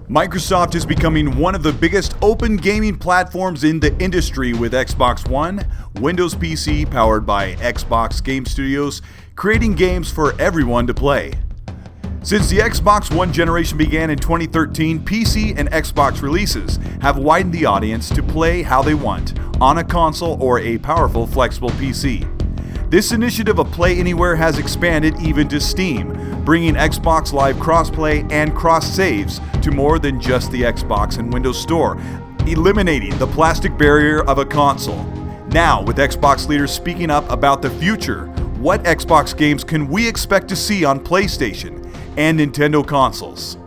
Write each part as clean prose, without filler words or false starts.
Microsoft is becoming one of the biggest open gaming platforms in the industry with Xbox One, Windows PC powered by Xbox Game Studios, creating games for everyone to play. Since the Xbox One generation began in 2013, PC and Xbox releases have widened the audience to play how they want, on a console or a powerful, flexible PC. This initiative of Play Anywhere has expanded even to Steam, bringing Xbox Live Crossplay and cross-saves to more than just the Xbox and Windows Store, eliminating the plastic barrier of a console. Now, with Xbox leaders speaking up about the future, what Xbox games can we expect to see on PlayStation and Nintendo consoles?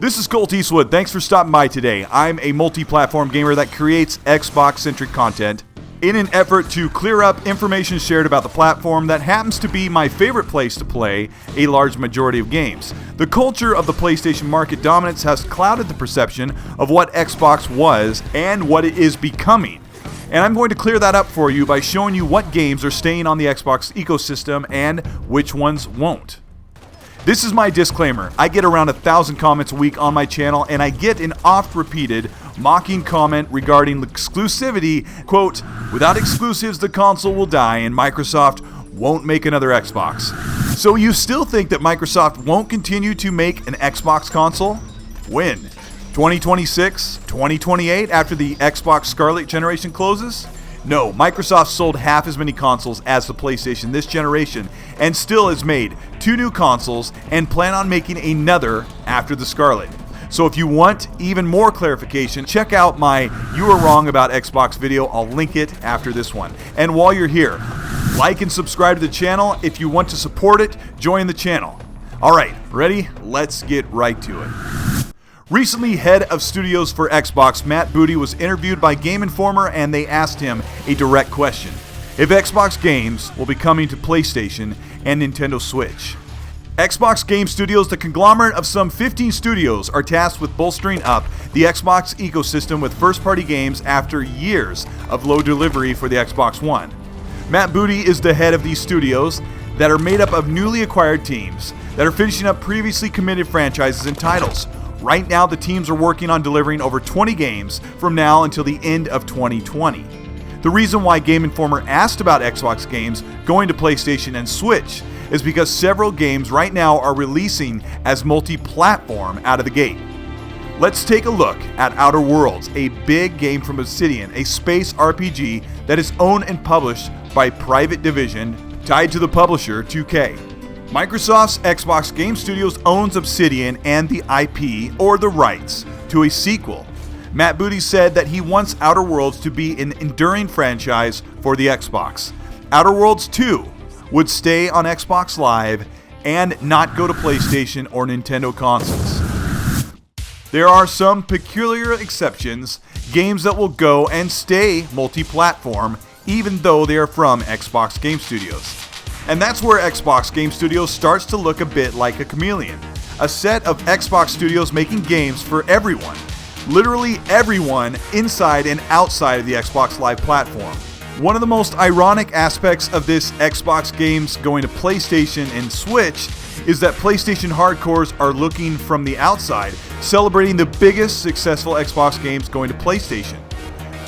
This is Colt Eastwood. Thanks for stopping by today. I'm a multi-platform gamer that creates Xbox-centric content in an effort to clear up information shared about the platform that happens to be my favorite place to play a large majority of games. The culture of the PlayStation market dominance has clouded the perception of what Xbox was and what it is becoming. And I'm going to clear that up for you by showing you what games are staying on the Xbox ecosystem and which ones won't. This is my disclaimer. I get around 1,000 comments a week on my channel, and I get an oft-repeated mocking comment regarding exclusivity, quote, "Without exclusives, the console will die and Microsoft won't make another Xbox." So you still think that Microsoft won't continue to make an Xbox console? When? 2026? 2028 after the Xbox Scarlett generation closes? No, Microsoft sold half as many consoles as the PlayStation this generation and still has made 2 new consoles and plan on making another after the Scarlett. So if you want even more clarification, check out my You Were Wrong About Xbox video. I'll link it after this one. And while you're here, like and subscribe to the channel. If you want to support it, join the channel. Alright, ready? Let's get right to it. Recently, head of studios for Xbox, Matt Booty, was interviewed by Game Informer, and they asked him a direct question: if Xbox games will be coming to PlayStation and Nintendo Switch. Xbox Game Studios, the conglomerate of some 15 studios, are tasked with bolstering up the Xbox ecosystem with first-party games after years of low delivery for the Xbox One. Matt Booty is the head of these studios that are made up of newly acquired teams that are finishing up previously committed franchises and titles. Right now, the teams are working on delivering over 20 games from now until the end of 2020. The reason why Game Informer asked about Xbox games going to PlayStation and Switch is because several games right now are releasing as multi-platform out of the gate. Let's take a look at Outer Worlds, a big game from Obsidian, a space RPG that is owned and published by Private Division, tied to the publisher 2K. Microsoft's Xbox Game Studios owns Obsidian and the IP, or the rights, to a sequel. Matt Booty said that he wants Outer Worlds to be an enduring franchise for the Xbox. Outer Worlds 2 would stay on Xbox Live and not go to PlayStation or Nintendo consoles. There are some peculiar exceptions, games that will go and stay multi-platform even though they are from Xbox Game Studios. And that's where Xbox Game Studios starts to look a bit like a chameleon. A set of Xbox studios making games for everyone. Literally everyone inside and outside of the Xbox Live platform. One of the most ironic aspects of this Xbox games going to PlayStation and Switch is that PlayStation hardcores are looking from the outside, celebrating the biggest successful Xbox games going to PlayStation.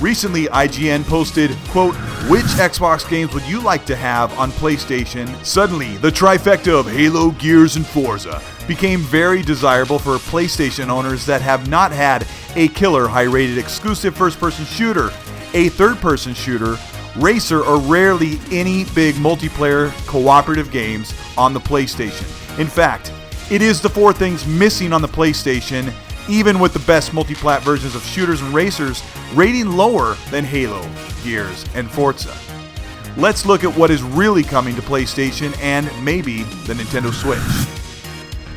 Recently, IGN posted, quote, "Which Xbox games would you like to have on PlayStation?" Suddenly, the trifecta of Halo, Gears, and Forza became very desirable for PlayStation owners that have not had a killer high-rated exclusive first-person shooter, a third-person shooter, racer, or rarely any big multiplayer cooperative games on the PlayStation. In fact, it is the 4 things missing on the PlayStation, even with the best multi-plat versions of shooters and racers rating lower than Halo, Gears, and Forza. Let's look at what is really coming to PlayStation and maybe the Nintendo Switch.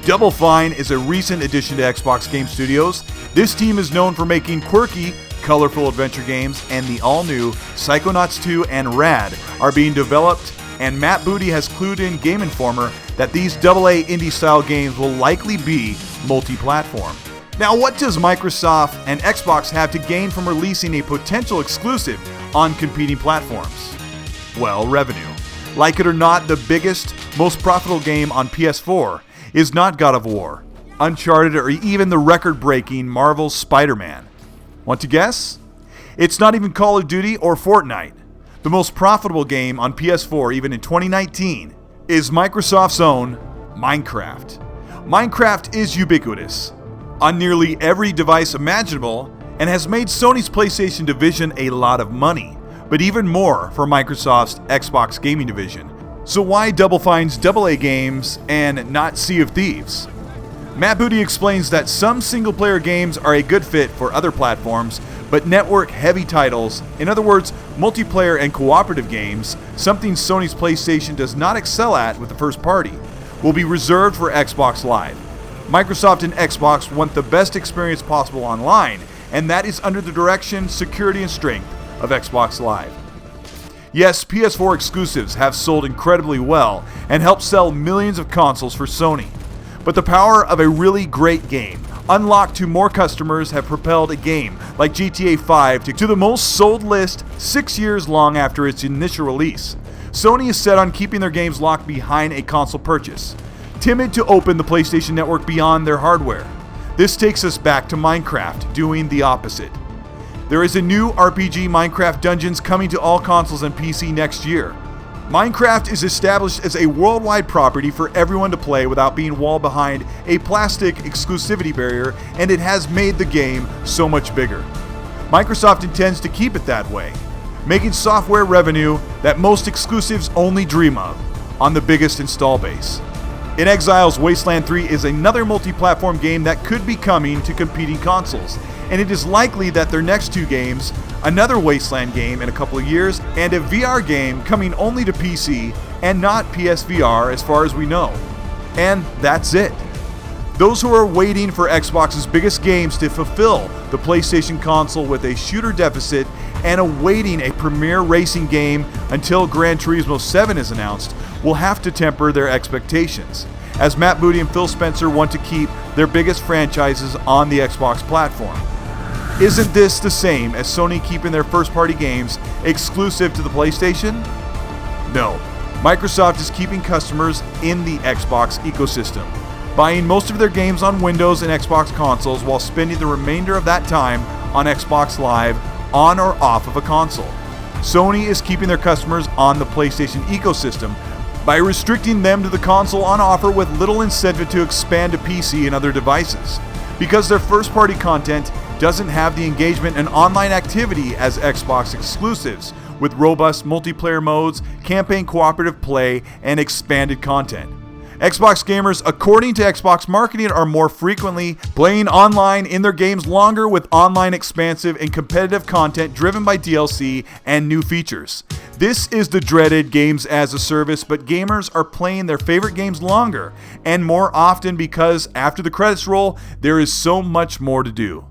Double Fine is a recent addition to Xbox Game Studios. This team is known for making quirky, colorful adventure games, and the all-new Psychonauts 2 and Rad are being developed, and Matt Booty has clued in Game Informer that these AA indie-style games will likely be multi-platform. Now, what does Microsoft and Xbox have to gain from releasing a potential exclusive on competing platforms? Well, revenue. Like it or not, the biggest, most profitable game on PS4 is not God of War, Uncharted, or even the record-breaking Marvel's Spider-Man. Want to guess? It's not even Call of Duty or Fortnite. The most profitable game on PS4, even in 2019, is Microsoft's own Minecraft. Minecraft is ubiquitous on nearly every device imaginable and has made Sony's PlayStation division a lot of money, but even more for Microsoft's Xbox gaming division. So why Double Fine's AA games and not Sea of Thieves? Matt Booty explains that some single-player games are a good fit for other platforms, but network-heavy titles, in other words, multiplayer and cooperative games, something Sony's PlayStation does not excel at with the first party, will be reserved for Xbox Live. Microsoft and Xbox want the best experience possible online, and that is under the direction, security, and strength of Xbox Live. Yes, PS4 exclusives have sold incredibly well and helped sell millions of consoles for Sony. But the power of a really great game, unlocked to more customers, have propelled a game like GTA 5 to the most sold list 6 years long after its initial release. Sony is set on keeping their games locked behind a console purchase, timid to open the PlayStation Network beyond their hardware. This takes us back to Minecraft, doing the opposite. There is a new RPG, Minecraft Dungeons, coming to all consoles and PC next year. Minecraft is established as a worldwide property for everyone to play without being walled behind a plastic exclusivity barrier, and it has made the game so much bigger. Microsoft intends to keep it that way, making software revenue that most exclusives only dream of on the biggest install base. In Exile's Wasteland 3 is another multi-platform game that could be coming to competing consoles, and it is likely that their next two games, another Wasteland game in a couple of years, and a VR game coming only to PC and not PSVR as far as we know. And that's it. Those who are waiting for Xbox's biggest games to fulfill the PlayStation console with a shooter deficit and awaiting a premier racing game until Gran Turismo 7 is announced will have to temper their expectations, as Matt Booty and Phil Spencer want to keep their biggest franchises on the Xbox platform. Isn't this the same as Sony keeping their first-party games exclusive to the PlayStation? No. Microsoft is keeping customers in the Xbox ecosystem, buying most of their games on Windows and Xbox consoles while spending the remainder of that time on Xbox Live, on or off of a console. Sony is keeping their customers on the PlayStation ecosystem by restricting them to the console on offer with little incentive to expand to PC and other devices, because their first-party content doesn't have the engagement and online activity as Xbox exclusives, with robust multiplayer modes, campaign cooperative play, and expanded content. Xbox gamers, according to Xbox marketing, are more frequently playing online in their games longer with online expansive and competitive content driven by DLC and new features. This is the dreaded games as a service, but gamers are playing their favorite games longer and more often because after the credits roll, there is so much more to do.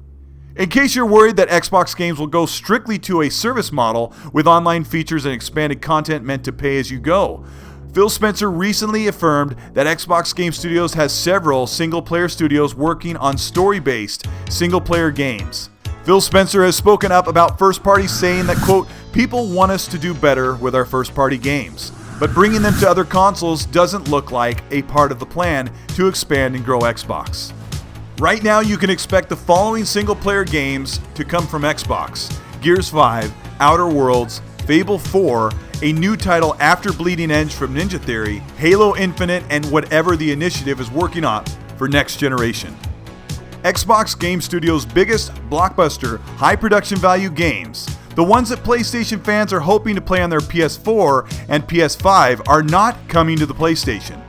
In case you're worried that Xbox games will go strictly to a service model with online features and expanded content meant to pay as you go, Phil Spencer recently affirmed that Xbox Game Studios has several single-player studios working on story-based single-player games. Phil Spencer has spoken up about first parties, saying that, quote, "People want us to do better with our first-party games, but bringing them to other consoles doesn't look like a part of the plan to expand and grow Xbox." Right now, you can expect the following single-player games to come from Xbox: Gears 5, Outer Worlds, Fable 4, a new title after Bleeding Edge from Ninja Theory, Halo Infinite, and whatever the initiative is working on for next generation. Xbox Game Studios' biggest blockbuster, high production value games, the ones that PlayStation fans are hoping to play on their PS4 and PS5, are not coming to the PlayStation.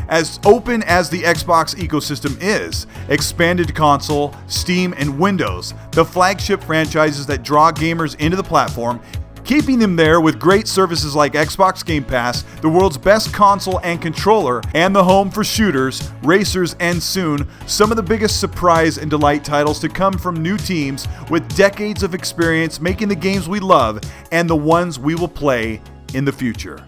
As open as the Xbox ecosystem is, expanded console, Steam, and Windows, the flagship franchises that draw gamers into the platform, keeping them there with great services like Xbox Game Pass, the world's best console and controller, and the home for shooters, racers, and soon, some of the biggest surprise and delight titles to come from new teams with decades of experience making the games we love and the ones we will play in the future.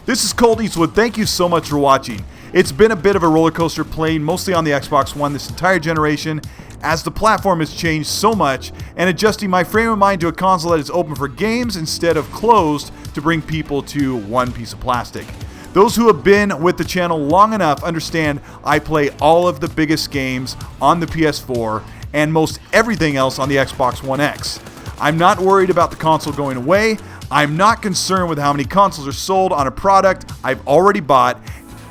This is Colt Eastwood. Thank you so much for watching. It's been a bit of a roller coaster playing mostly on the Xbox One this entire generation, as the platform has changed so much, and adjusting my frame of mind to a console that is open for games instead of closed to bring people to one piece of plastic. Those who have been with the channel long enough understand I play all of the biggest games on the PS4 and most everything else on the Xbox One X. I'm not worried about the console going away. I'm not concerned with how many consoles are sold on a product I've already bought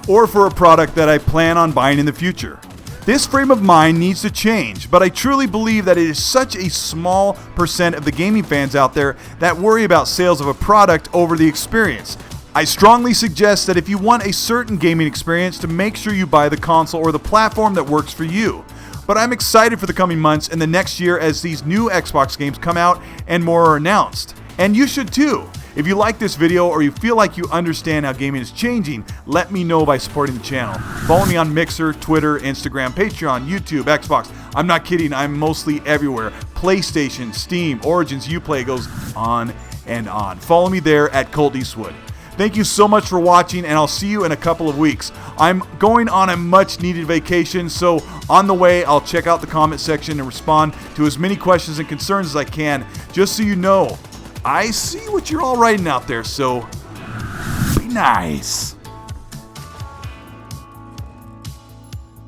or for a product that I plan on buying in the future. This frame of mind needs to change, but I truly believe that it is such a small percent of the gaming fans out there that worry about sales of a product over the experience. I strongly suggest that if you want a certain gaming experience, to make sure you buy the console or the platform that works for you. But I'm excited for the coming months and the next year as these new Xbox games come out and more are announced. And you should too. If you like this video or you feel like you understand how gaming is changing, let me know by supporting the channel. Follow me on Mixer, Twitter, Instagram, Patreon, YouTube, Xbox. I'm not kidding, I'm mostly everywhere. PlayStation, Steam, Origins, Uplay, goes on and on. Follow me there at Colt Eastwood. Thank you so much for watching, and I'll see you in a couple of weeks. I'm going on a much needed vacation, so on the way I'll check out the comment section and respond to as many questions and concerns as I can, just so you know. I see what you're all writing out there, so be nice.